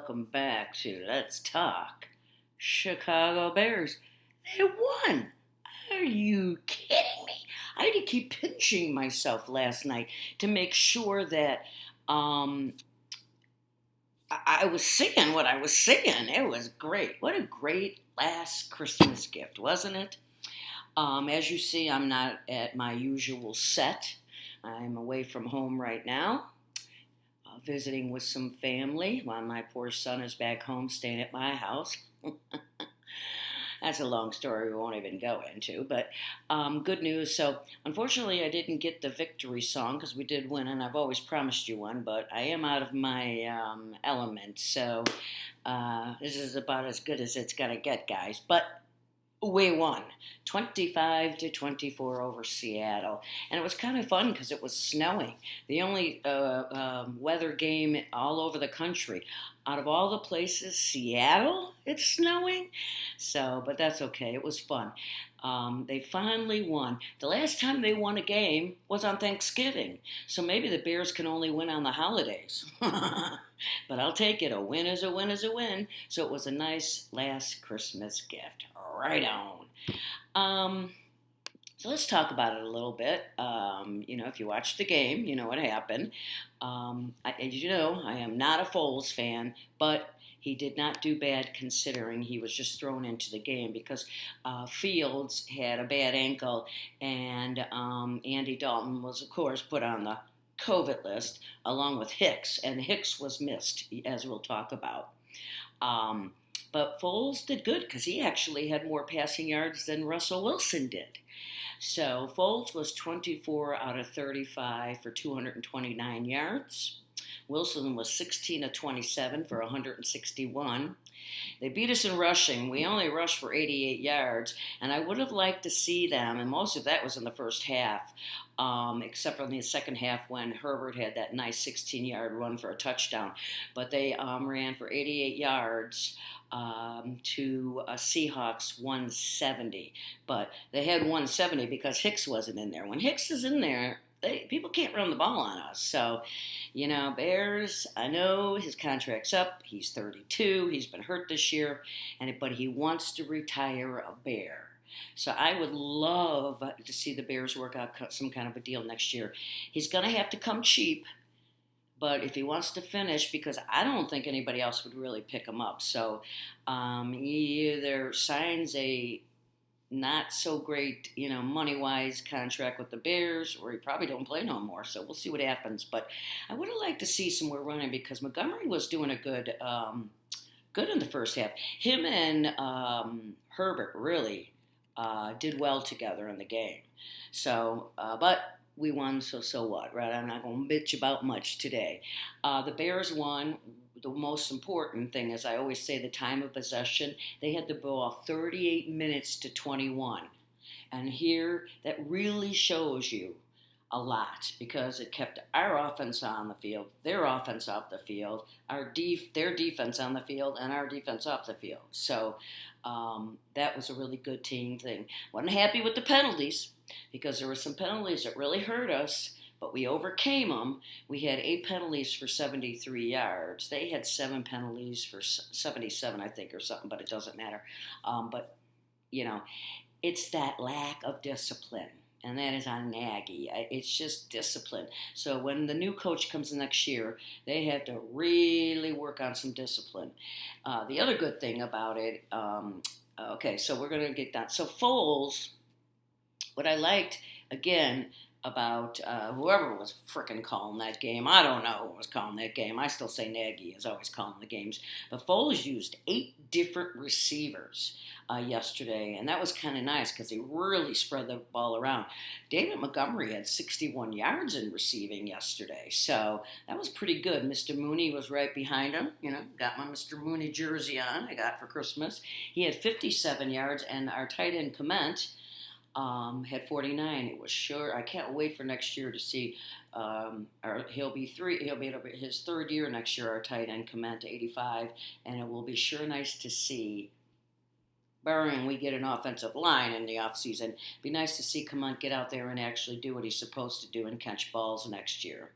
welcome back to Let's Talk Chicago Bears. They won. Are you kidding me? I had to keep pinching myself last night to make sure that um, I was singing what I was singing. It was great. What a great last Christmas gift, wasn't it? As you see, I'm not at my usual set. I'm away from home right now, visiting with some family while my poor son is back home staying at my house. That's a long story we won't even go into, but good news. So, unfortunately, I didn't get the victory song because we did win, and I've always promised you one, but I am out of my element. So, this is about as good as it's going to get, guys. But we won 25-24 over Seattle, and it was kind of fun because it was snowing. The only weather game all over the country. Out of all the places, Seattle, it's snowing. So, but that's okay. It was fun. They finally won. The last time they won a game was on Thanksgiving. So maybe the Bears can only win on the holidays. But I'll take it. A win is a win is a win. So it was a nice last Christmas gift. Right on. So let's talk about it a little bit. If you watched the game, you know what happened. As you know, I am not a Foles fan, but he did not do bad considering he was just thrown into the game because Fields had a bad ankle, and Andy Dalton was, of course, put on the COVID list along with Hicks, and Hicks was missed, as we'll talk about. But Foles did good because he actually had more passing yards than Russell Wilson did. So Foles was 24 out of 35 for 229 yards. Wilson was 16 of 27 for 161. They beat us in rushing. We only rushed for 88 yards, and I would have liked to see them, and most of that was in the first half, except for in the second half when Herbert had that nice 16-yard run for a touchdown. But they ran for 88 yards to Seahawks 170. But they had 170 because Hicks wasn't in there. When Hicks is in there, people can't run the ball on us. So, Bears, I know his contract's up. He's 32. He's been hurt this year, but he wants to retire a Bear. So I would love to see the Bears work out some kind of a deal next year. He's going to have to come cheap, but if he wants to finish, because I don't think anybody else would really pick him up. So he either signs a not so great, money-wise contract with the Bears, or he probably don't play no more. So we'll see what happens. But I would have liked to see some more running because Montgomery was doing a good in the first half. Him and Herbert really did well together in the game. So, but we won, so what, right? I'm not going to bitch about much today. The Bears won. The most important thing is, I always say, the time of possession. They had the ball 38 minutes to 21. And here, that really shows you a lot because it kept our offense on the field, their offense off the field, their defense on the field, and our defense off the field. So that was a really good team thing. Wasn't happy with the penalties because there were some penalties that really hurt us, but we overcame them. We had 8 penalties for 73 yards. They had 7 penalties for 77, I think, or something, but it doesn't matter. But it's that lack of discipline. And that is on Nagy. It's just discipline. So when the new coach comes next year, they have to really work on some discipline. The other good thing about it, okay, so we're going to get that. So Foles, what I liked, again, about whoever was frickin' calling that game. I don't know who was calling that game. I still say Nagy is always calling the games. But Foles used 8 different receivers yesterday, and that was kind of nice because he really spread the ball around. David Montgomery had 61 yards in receiving yesterday, so that was pretty good. Mr. Mooney was right behind him. Got my Mr. Mooney jersey on I got for Christmas. He had 57 yards, and our tight end Clement had 49. It was sure. I can't wait for next year to see. He'll be his third year next year. Our tight end Clement 85, and it will be sure nice to see. Barring we get an offensive line in the offseason, it'd be nice to see Clement get out there and actually do what he's supposed to do and catch balls next year.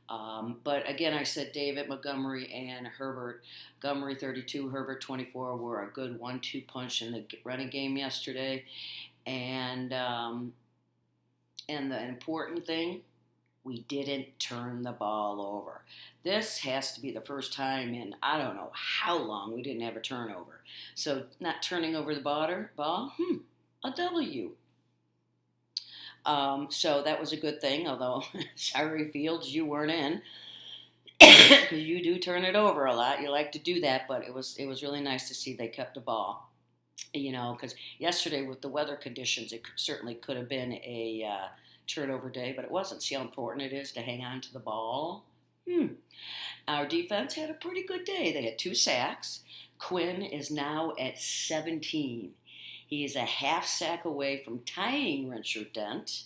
But again, I said David, Montgomery, and Herbert. Montgomery 32, Herbert 24 were a good 1-2 punch in the running game yesterday. And the important thing, we didn't turn the ball over. This has to be the first time in I don't know how long we didn't have a turnover. So not turning over the ball, a W. So that was a good thing, although sorry Fields, you weren't in because you do turn it over a lot. You like to do that, but it was really nice to see they kept the ball. Because yesterday with the weather conditions, it certainly could have been a turnover day, but it wasn't. See how important it is to hang on to the ball? Our defense had a pretty good day. They had 2 sacks. Quinn is now at 17. He is a half sack away from tying Richard Dent,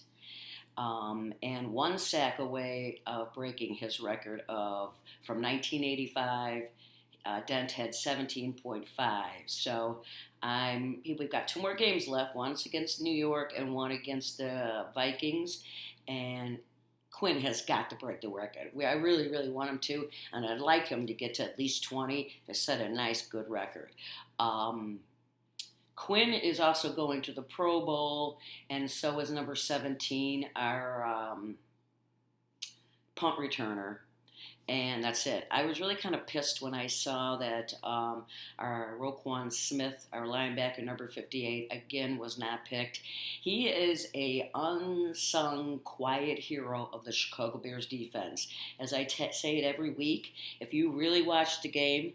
and 1 sack away of breaking his record from 1985. Dent had 17.5. So we've got 2 more games left. One's against New York and one against the Vikings. And Quinn has got to break the record. I really, really want him to. And I'd like him to get to at least 20 to set a nice, good record. Quinn is also going to the Pro Bowl, and so is number 17, our punt returner. And that's it. I was really kind of pissed when I saw that our Roquan Smith, our linebacker, number 58, again was not picked. He is a unsung, quiet hero of the Chicago Bears defense. As I say it every week, if you really watch the game,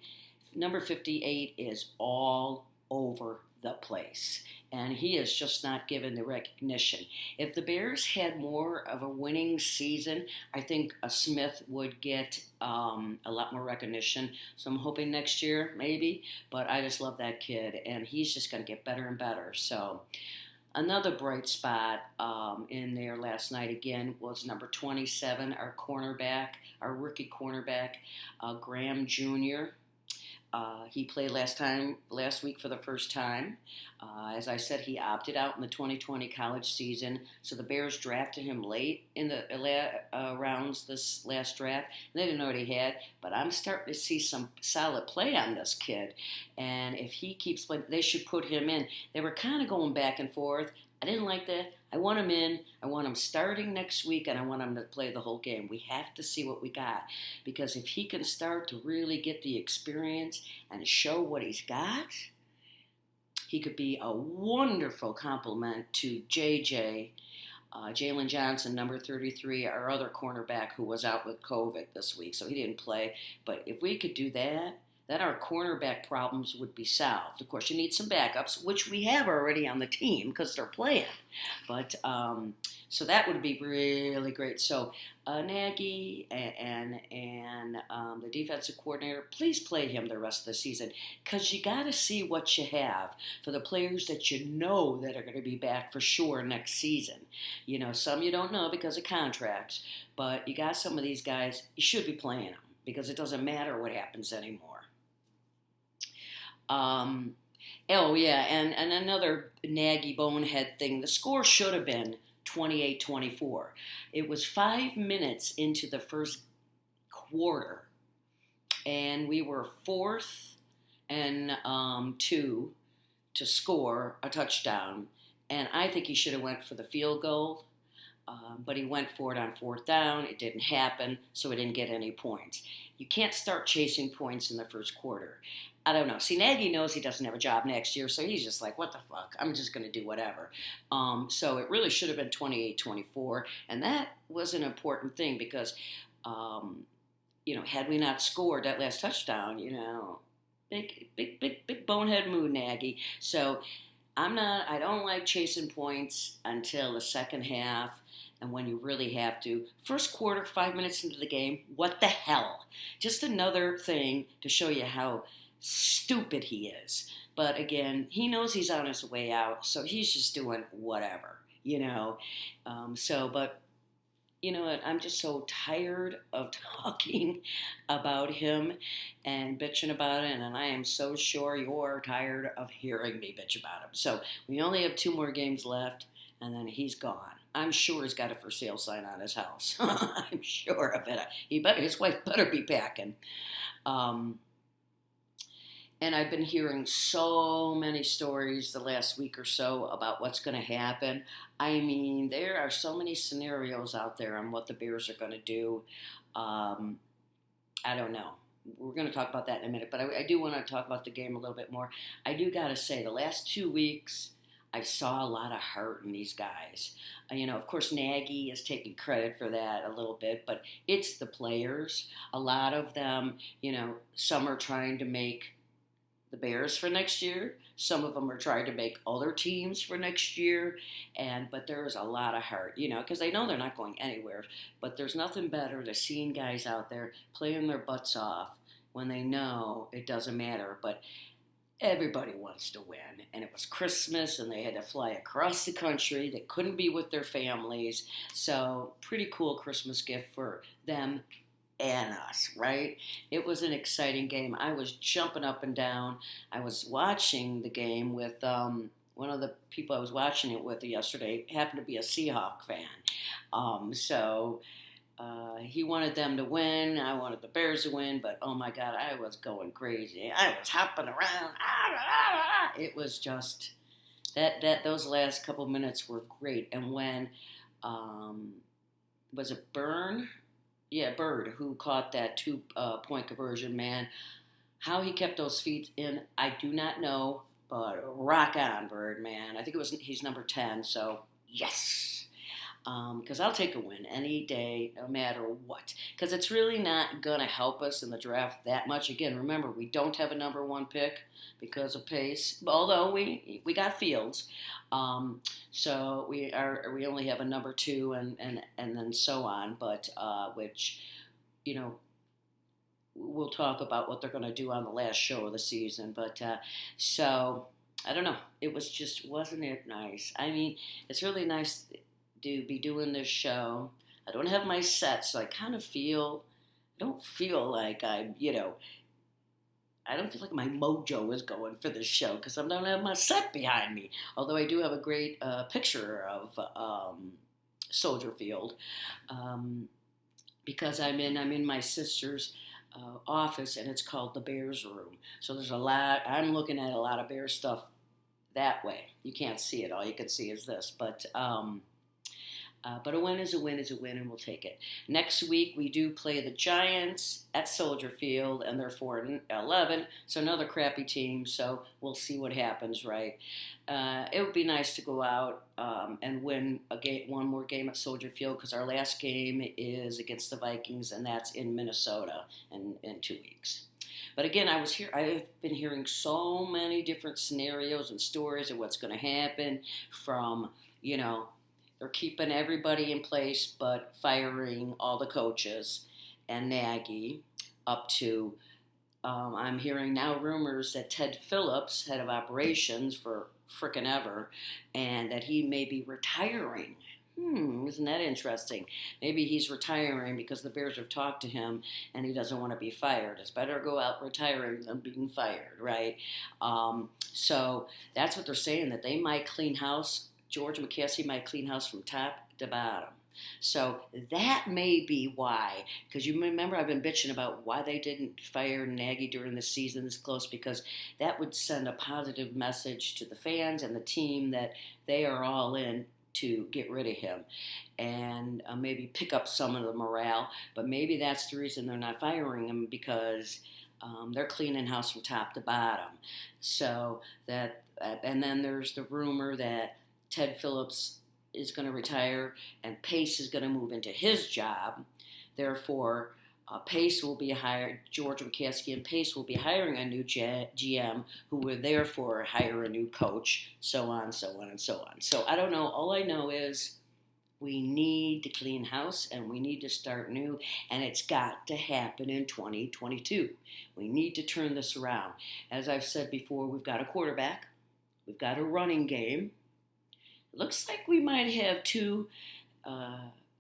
number 58 is all over the place. And he is just not given the recognition. If the Bears had more of a winning season, I think a Smith would get a lot more recognition. So I'm hoping next year, maybe. But I just love that kid, and he's just going to get better and better. So another bright spot in there last night, again, was number 27, our rookie cornerback, Graham Jr., he played last week for the first time. As I said, he opted out in the 2020 college season, so the Bears drafted him late in the rounds this last draft. They didn't know what he had, but I'm starting to see some solid play on this kid. And if he keeps playing, they should put him in. They were kind of going back and forth. I didn't like that. I want him in. I want him starting next week, and I want him to play the whole game. We have to see what we got, because if he can start to really get the experience and show what he's got, he could be a wonderful complement to JJ, Jalen Johnson, number 33, our other cornerback who was out with COVID this week, so he didn't play. But if we could do that, then our cornerback problems would be solved. Of course, you need some backups, which we have already on the team because they're playing. But so that would be really great. So Nagy and the defensive coordinator, please play him the rest of the season, because you got to see what you have for the players that you know that are going to be back for sure next season. Some you don't know because of contracts, but you got some of these guys, you should be playing them because it doesn't matter what happens anymore. And another Nagy bonehead thing, the score should have been 28-24. It was 5 minutes into the first quarter, and we were 4th and 2 to score a touchdown, and I think he should have went for the field goal, but he went for it on 4th down. It didn't happen, so he didn't get any points. You can't start chasing points in the first quarter. I don't know. See, Nagy knows he doesn't have a job next year, so he's just like, what the fuck? I'm just going to do whatever. So it really should have been 28-24, and that was an important thing because, had we not scored that last touchdown, big bonehead move, Nagy. So I don't like chasing points until the second half. And when you really have to. First quarter, 5 minutes into the game, what the hell? Just another thing to show you how stupid he is. But again, he knows he's on his way out, so he's just doing whatever, But you know what? I'm just so tired of talking about him and bitching about it, and I am so sure you're tired of hearing me bitch about him. So we only have 2 more games left, and then he's gone. I'm sure he's got a for sale sign on his house. I'm sure of it. His wife better be packing. Um, and I've been hearing so many stories the last week or so about what's going to happen. I mean, there are so many scenarios out there on what the Bears are going to do. Um, I don't know. We're going to talk about that in a minute, but I do want to talk about the game a little bit more. I do got to say, the last 2 weeks, I saw a lot of heart in these guys. Of course, Nagy is taking credit for that a little bit, but it's the players. A lot of them, some are trying to make the Bears for next year. Some of them are trying to make other teams for next year, but there is a lot of heart, because they know they're not going anywhere. But there's nothing better than seeing guys out there playing their butts off when they know it doesn't matter. But everybody wants to win, and it was Christmas, and they had to fly across the country. They couldn't be with their families, so pretty cool Christmas gift for them and us, right? It was an exciting game. I was jumping up and down. I was watching the game with one of the people I was watching it with yesterday happened to be a Seahawk fan. He wanted them to win. I wanted the Bears to win, but oh my God, I was going crazy. I was hopping around. It was just those last couple minutes were great. And when was it Byrne? Yeah, Bird, who caught that 2-point conversion, man. How he kept those feet in, I do not know, but rock on, Bird, man. I think he's number 10, so yes. Because I'll take a win any day, no matter what. Because it's really not going to help us in the draft that much. Again, remember, we don't have a number 1 pick because of pace, although we got Fields. So we only have a number 2 and then so on, but which, we'll talk about what they're going to do on the last show of the season. But so I don't know. Wasn't it nice? I mean, it's really nice to be doing this show. I don't have my set, so I don't feel like I don't feel like my mojo is going for this show because I don't have my set behind me. Although I do have a great picture of Soldier Field because I'm in my sister's office, and it's called the Bears Room. So there's a lot. I'm looking at a lot of Bears stuff that way. You can't see it. All you can see is this, but a win is a win is a win, and we'll take it. Next week, we do play the Giants at Soldier Field, and they're 4-11, so another crappy team, so we'll see what happens, right? It would be nice to go out and win one more game at Soldier Field because our last game is against the Vikings, and that's in Minnesota in 2 weeks. But again, I've been hearing so many different scenarios and stories of what's going to happen from, they're keeping everybody in place but firing all the coaches and Nagy up to, I'm hearing now rumors that Ted Phillips, head of operations for frickin' ever, and that he may be retiring. Isn't that interesting? Maybe he's retiring because the Bears have talked to him and he doesn't want to be fired. It's better go out retiring than being fired, right? So that's what they're saying, that they might clean house. George McCaskey might clean house from top to bottom. So that may be why, because you remember I've been bitching about why they didn't fire Nagy during the season this close, because that would send a positive message to the fans and the team that they are all in to get rid of him and maybe pick up some of the morale. But maybe that's the reason they're not firing him, because they're cleaning house from top to bottom. So that, and then there's the rumor that Ted Phillips is going to retire and Pace is going to move into his job. Therefore, Pace will be hired, George McCaskey and Pace will be hiring a new GM who will therefore hire a new coach, so on, so on, and so on. So I don't know. All I know is we need to clean house and we need to start new, and it's got to happen in 2022. We need to turn this around. As I've said before, we've got a quarterback. We've got a running game. Looks like we might have 2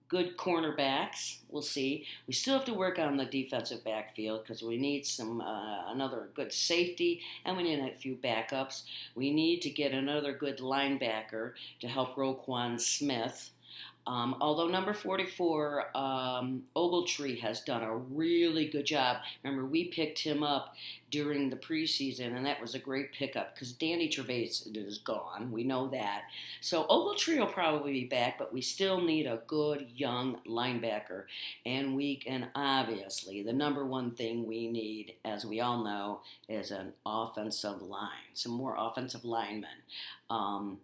good cornerbacks. We'll see. We still have to work on the defensive backfield because we need another good safety, and we need a few backups. We need to get another good linebacker to help Roquan Smith. Although number 44, Ogletree has done a really good job. Remember, we picked him up during the preseason, and that was a great pickup because Danny Gervais is gone. We know that. So Ogletree will probably be back, but we still need a good young linebacker. And obviously, the number one thing we need, as we all know, is an offensive line, some more offensive linemen. Um,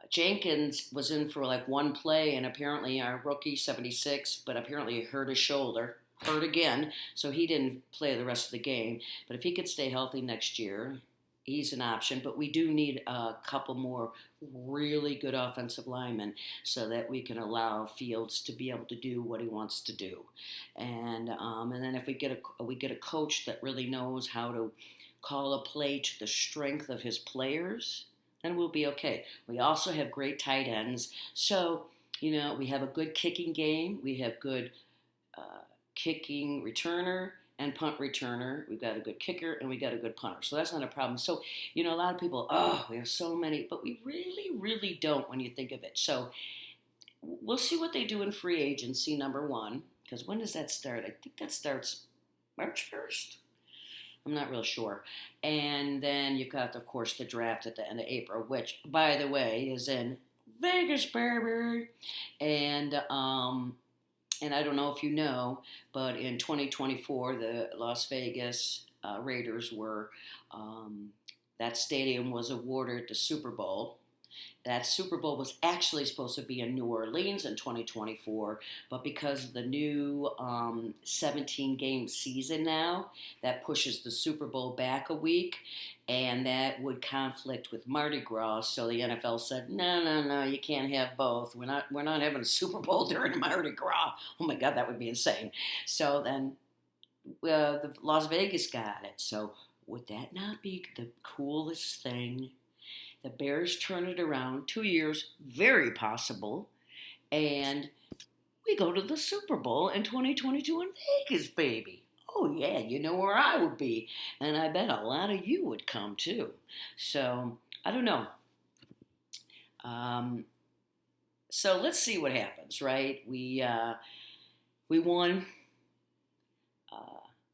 Jenkins was in for like one play, and apparently our rookie 76, but apparently hurt his shoulder, hurt again, so he didn't play the rest of the game. But if he could stay healthy next year, he's an option. But we do need a couple more really good offensive linemen so that we can allow Fields to be able to do what he wants to do. And then if we get a coach that really knows how to call a play to the strength of his players, then we'll be okay. We also have great tight ends. So, we have a good kicking game. We have good kicking returner and punt returner. We've got a good kicker and we got a good punter. So that's not a problem. So, a lot of people, we have so many, but we really, really don't when you think of it. So we'll see what they do in free agency, number one, because when does that start? I think that starts March 1st. I'm not real sure. And then you've got, of course, the draft at the end of April, which, by the way, is in Vegas, baby. And I don't know if you know, but in 2024, the Las Vegas Raiders that stadium was awarded the Super Bowl. That Super Bowl was actually supposed to be in New Orleans in 2024, but because of the new 17-game season now, that pushes the Super Bowl back a week, and that would conflict with Mardi Gras. So the NFL said, no, you can't have both. We're not having a Super Bowl during Mardi Gras. Oh my God, that would be insane. So then the Las Vegas got it. So would that not be the coolest thing? The Bears turn it around, 2 years, very possible, and we go to the Super Bowl in 2022 in Vegas, baby. Oh, yeah, you know where I would be. And I bet a lot of you would come, too. So, I don't know. So let's see what happens, right? We won.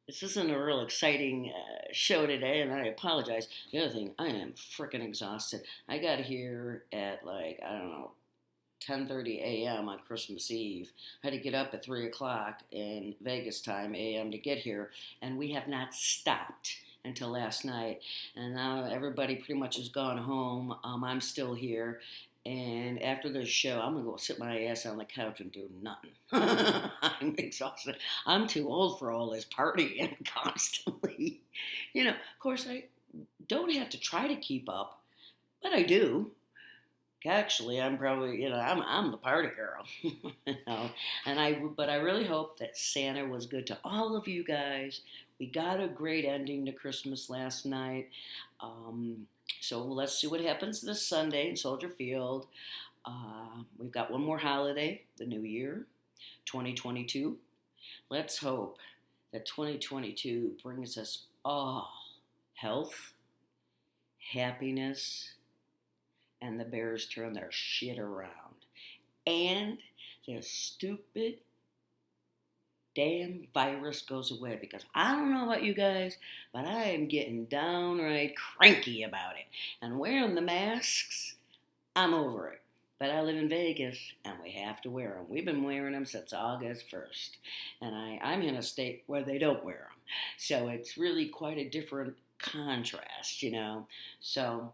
This isn't a real exciting show today, and I apologize. The other thing, I am freaking exhausted. I got here at 10:30 a.m. on Christmas Eve. I had to get up at 3 o'clock in Vegas time a.m. to get here, and we have not stopped until last night. And now everybody pretty much has gone home. I'm still here. And after the show, I'm going to go sit my ass on the couch and do nothing. I'm exhausted. I'm too old for all this partying constantly. Of course, I don't have to try to keep up, but I do. Actually, I'm probably, I'm the party girl. But I really hope that Santa was good to all of you guys. We got a great ending to Christmas last night. So let's see what happens this Sunday in Soldier Field. We've got one more holiday, the New Year, 2022. Let's hope that 2022 brings us all health, happiness, and the Bears turn their shit around. And this stupid damn virus goes away, because I don't know about you guys, but I am getting downright cranky about it. And wearing the masks, I'm over it. But I live in Vegas, and we have to wear them. We've been wearing them since August 1st. And I'm in a state where they don't wear them. So it's really quite a different contrast, So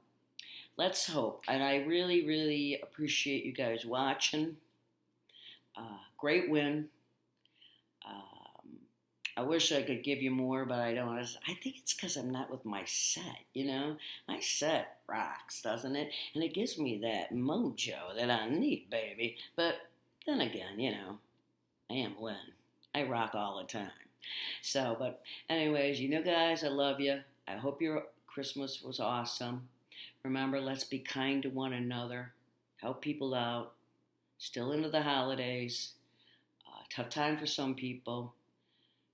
let's hope. And I really, really appreciate you guys watching. Great win. I wish I could give you more, but I don't. I think it's because I'm not with my set, My set rocks, doesn't it? And it gives me that mojo that I need, baby. But then again, I am Lynn. I rock all the time. So, but anyways, guys, I love you. I hope your Christmas was awesome. Remember, let's be kind to one another. Help people out. Still into the holidays. Tough time for some people.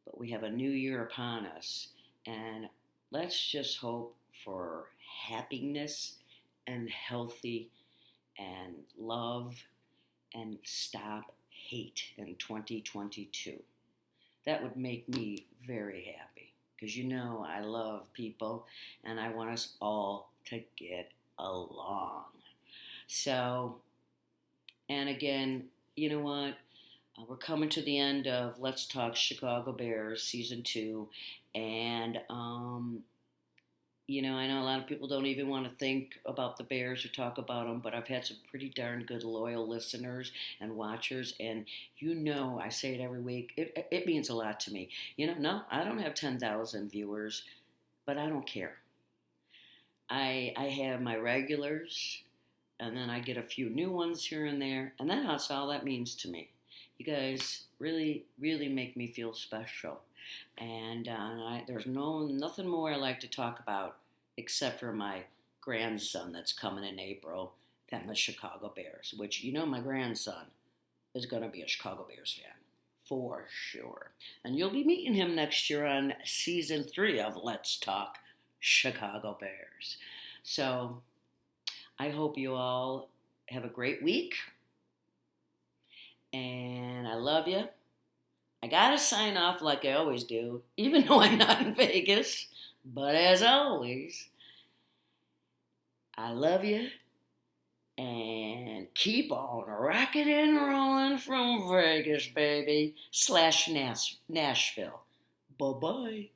But we have a new year upon us, and let's just hope for happiness and healthy and love and stop hate in 2022. That would make me very happy because I love people and I want us all to get along. So, and again, you know what? We're coming to the end of Let's Talk Chicago Bears season 2, and I know a lot of people don't even want to think about the Bears or talk about them, but I've had some pretty darn good loyal listeners and watchers, and I say it every week. It means a lot to me. No, I don't have 10,000 viewers, but I don't care. I have my regulars, and then I get a few new ones here and there, and that's all that means to me. You guys really, really make me feel special. And there's nothing more I like to talk about except for my grandson that's coming in April than the Chicago Bears, which my grandson is going to be a Chicago Bears fan for sure. And you'll be meeting him next year on season 3 of Let's Talk Chicago Bears. So I hope you all have a great week. And I love you. I gotta sign off like I always do, even though I'm not in Vegas. But as always, I love you and keep on rocking and rolling from Vegas, baby, / Nashville. Bye-bye.